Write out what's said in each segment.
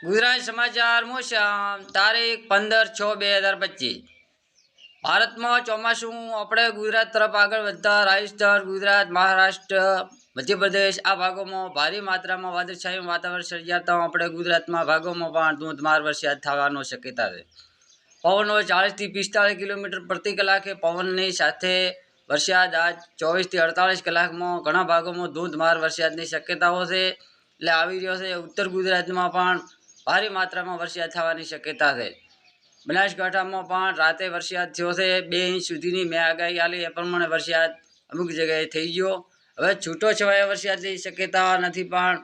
ગુજરાત સમાચાર મોસમ તારીખ 15/6/2025। ભારતમાં ચોમાસું આપણે ગુજરાત તરફ આગળ વધતા રાજસ્થાન, ગુજરાત, મહારાષ્ટ્ર, મધ્યપ્રદેશ આ ભાગોમાં ભારે માત્રામાં વાદળછાયું વાતાવરણ સર્જાતા આપણે ગુજરાતમાં ભાગોમાં પણ ધોધમાર વરસાદ થવાનો શક્યતા છે। પવનો 40 થી 45 કિલોમીટર પ્રતિ કલાકે પવનની સાથે વરસાદ આજ 24 થી 48 કલાકમાં ઘણા ભાગોમાં ધોધમાર વરસાદની શક્યતાઓ છે। એટલે આવી રહ્યો છે ઉત્તર ગુજરાતમાં પણ ભારે માત્રામાં વરસાદ થવાની શક્યતા છે। બનાસકાંઠામાં પણ રાતે વરસાદ થયો છે। 2 ઇંચ સુધીની મેં આગાહી આલી એ પ્રમાણે વરસાદ અમુક જગ્યાએ થઈ ગયો। હવે છૂટો છવાયો વરસાદની શક્યતા નથી, પણ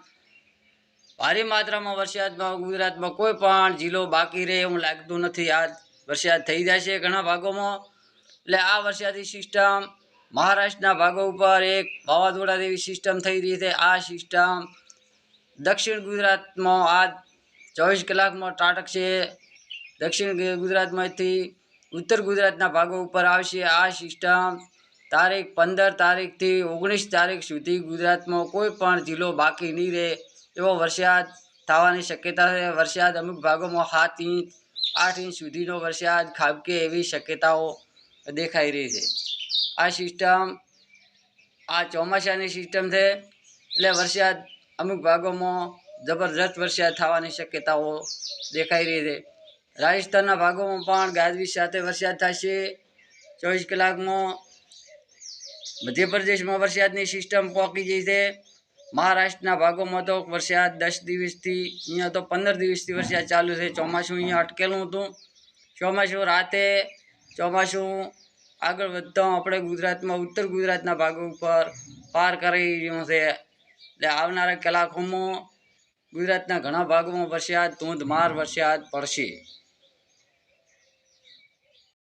ભારે માત્રામાં વરસાદમાં ગુજરાતમાં કોઈ પણ જિલ્લો બાકી રહે એવું લાગતું નથી। આજ વરસાદ થઈ જશે ઘણા ભાગોમાં। એટલે આ વરસાદી સિસ્ટમ મહારાષ્ટ્રના ભાગો ઉપર એક વાવાઝોડા જેવી સિસ્ટમ થઈ રહી છે। આ સિસ્ટમ દક્ષિણ ગુજરાતમાં આજ 24 કલાકમાં ત્રાટકશે। દક્ષિણ ગુજરાતમાંથી ઉત્તર ગુજરાતના ભાગો ઉપર આવશે। આ સિસ્ટમ તારીખ 15 તારીખથી 19 તારીખ સુધી ગુજરાતમાં કોઈ પણ જિલ્લો બાકી નહીં રહે એવો વરસાદ થવાની શક્યતા છે। વરસાદ અમુક ભાગોમાં 7 ઇંચ 8 ઇંચ સુધીનો વરસાદ ખાબકે એવી શક્યતાઓ દેખાઈ રહી છે। આ સિસ્ટમ આ ચોમાસાની સિસ્ટમ છે, એટલે વરસાદ અમુક ભાગોમાં જબરજસ્ત વરસાદ થવાની શક્યતાઓ દેખાઈ રહી છે। રાજસ્થાનના ભાગોમાં પણ ગાજવીજ સાથે વરસાદ થશે 24 કલાકમાં। મધ્યપ્રદેશમાં વરસાદની સિસ્ટમ પહોંચી ગઈ છે। મહારાષ્ટ્રના ભાગોમાં તો વરસાદ 10 દિવસથી અહીંયા તો 15 દિવસથી વરસાદ ચાલુ છે। ચોમાસું અહીંયા અટકેલું હતું। ચોમાસું આગળ વધતા આપણે ગુજરાતમાં ઉત્તર ગુજરાતના ભાગો ઉપર પાર કરી રહ્યું છે। એટલે આવનારા કલાકોમાં ગુજરાતના ઘણા ભાગોમાં વરસાદ ધોધમાર વરસાદ પડશે।